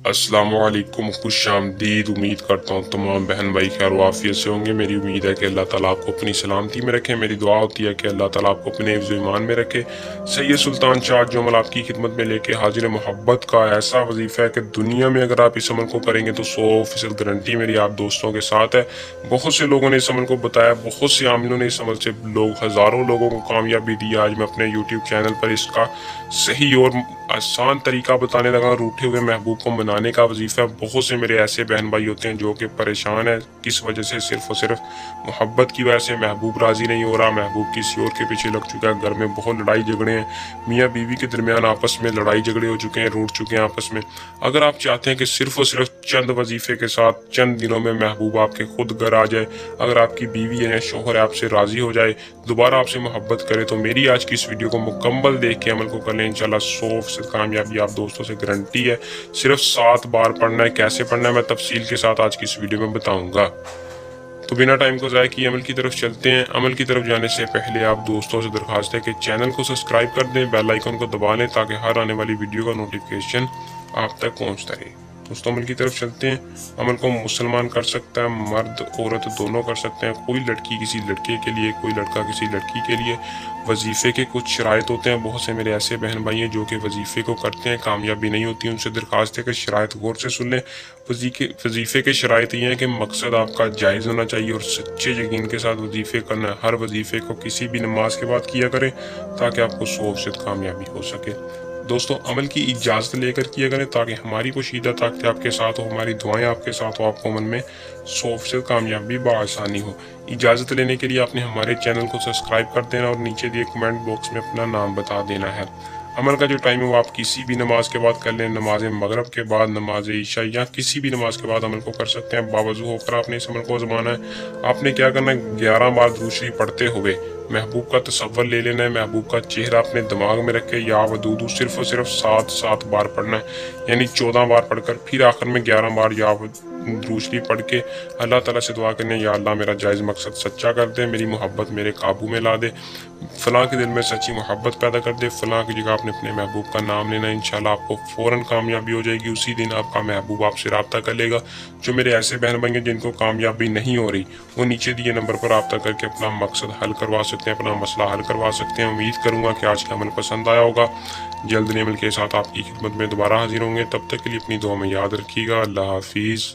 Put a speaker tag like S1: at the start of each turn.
S1: अस्सलाम वालेकुम, खुश आमदीद। उम्मीद करता हूँ तमाम बहन भाई खैर वाफियत से होंगे। मेरी उम्मीद है कि अल्लाह ताला आपको अपनी सलामती में रखे। मेरी दुआ होती है कि अल्लाह ताला आपको अपने हिफ्ज़ ईमान में रखे। सैयद सुल्तान शाह जो अमल आपकी खिदमत में लेके हाजिर मोहब्बत का ऐसा वजीफ़ा है कि दुनिया में अगर आप इस अमल को करेंगे तो 100% गारंटी मेरी आप दोस्तों के साथ है। बहुत से लोगों ने इस अमल को बताया, बहुत से आमिलों ने इस अमल से लोग हज़ारों लोगों को कामयाबी दी। आज मैं अपने यूट्यूब चैनल पर इसका सही और आसान तरीका बताने लगा। रूठे हुए महबूब को मनाने का वजीफ़ा। बहुत से मेरे ऐसे बहन भाई होते हैं जो कि परेशान है, किस वजह से? सिर्फ और सिर्फ मोहब्बत की वजह से। महबूब राज़ी नहीं हो रहा, महबूब किसी और के पीछे लग चुका है, घर में बहुत लड़ाई झगड़े हैं, मियाँ बीवी के दरमियान आपस में लड़ाई झगड़े हो चुके हैं, रूठ चुके हैं आपस में। अगर आप चाहते हैं कि सिर्फ और सिर्फ चंद वजीफ़े के साथ चंद दिनों में महबूब आपके खुद घर आ जाए, अगर आपकी बीवी है, शोहर है, आपसे राज़ी हो जाए, दोबारा आपसे मोहब्बत करे, तो मेरी आज की इस वीडियो को मुकम्मल देख के अमल को कर लें। इंशाल्लाह 100% कामयाबी आप दोस्तों से गारंटी है। सिर्फ 7 बार पढ़ना है। कैसे पढ़ना है मैं तफसील के साथ आज की इस वीडियो में बताऊंगा। तो बिना टाइम को ज़ाया किए अमल की तरफ चलते हैं। अमल की तरफ जाने से पहले आप दोस्तों से दरख्वास्त है कि चैनल को सब्सक्राइब कर दें, बेल आइकन को दबा लें ताकि हर आने वाली वीडियो का नोटिफिकेशन आप तक पहुँचता रहे। दोस्तों अमल की तरफ चलते हैं। अमल को मुसलमान कर सकता है, मर्द औरत दोनों कर सकते हैं। कोई लड़की किसी लड़के के लिए, कोई लड़का किसी लड़की के लिए। वजीफ़े के कुछ शराइत होते हैं। बहुत से मेरे ऐसे बहन भाई हैं जो कि वजीफ़े को करते हैं, कामयाबी नहीं होती। उनसे दरख्वास्त है कि शराइत गौर से सुन लें। वजीफ़े के शराइत ये हैं कि मकसद आपका जायज़ होना चाहिए और सच्चे यकीन के साथ वजीफ़े करना है। हर वजीफ़े को किसी भी नमाज के बाद किया करें ताकि आपको 100% कामयाबी हो सके। दोस्तों अमल की इजाज़त लेकर किया करें ताकि हमारी पोशीदा ताकत आपके साथ हो, हमारी दुआएं आपके साथ हो, आपको अमल में 100% कामयाबी बआसानी हो। इजाज़त लेने के लिए आपने हमारे चैनल को सब्सक्राइब कर देना और नीचे दिए कमेंट बॉक्स में अपना नाम बता देना है। अमल का जो टाइम है वो आप किसी भी नमाज के बाद कर लें। नमाज मगरब के बाद, नमाज ईशा या किसी भी नमाज के बाद अमल को कर सकते हैं। बावजू होकर आपने इस अमल को आज़माना है। आपने क्या करना है, 11 बार दुरूद शरीफ पढ़ते हुए महबूब का तसव्वुर ले लेना है। महबूब का चेहरा अपने दिमाग में रख के या वदूदू सिर्फ और सिर्फ 7 बार पढ़ना है, यानी 14 बार पढ़कर फिर आखिर में 11 बार या दुरूद शरीफ पढ़ के अल्लाह ताला से दुआ करने, या अल्लाह मेरा जायज़ मकसद सच्चा कर दे, मेरी मोहब्बत मेरे काबू में ला दे, फ़लाँ के दिल में सच्ची मोहब्बत पैदा कर दे। फ़लाँ की जगह आपने अपने महबूब का नाम लेना, इंशाल्लाह आपको फ़ौरन कामयाबी हो जाएगी। उसी दिन आपका महबूब आपसे रब्ता कर लेगा। जो मेरे ऐसे बहन भाई हैं जिनको कामयाबी नहीं हो रही, वो नीचे दिए नंबर पर रब्ता करके अपना मकसद हल करवा सकते हैं, अपना मसला हल करवा सकते हैं। उम्मीद करूँगा कि आज का अमल पसंद आया होगा। जल्द अमल के साथ आपकी खिदमत में दोबारा हाजिर होंगे। तब तक के लिए अपनी दुआ में याद रखिएगा। अल्लाह हाफिज़।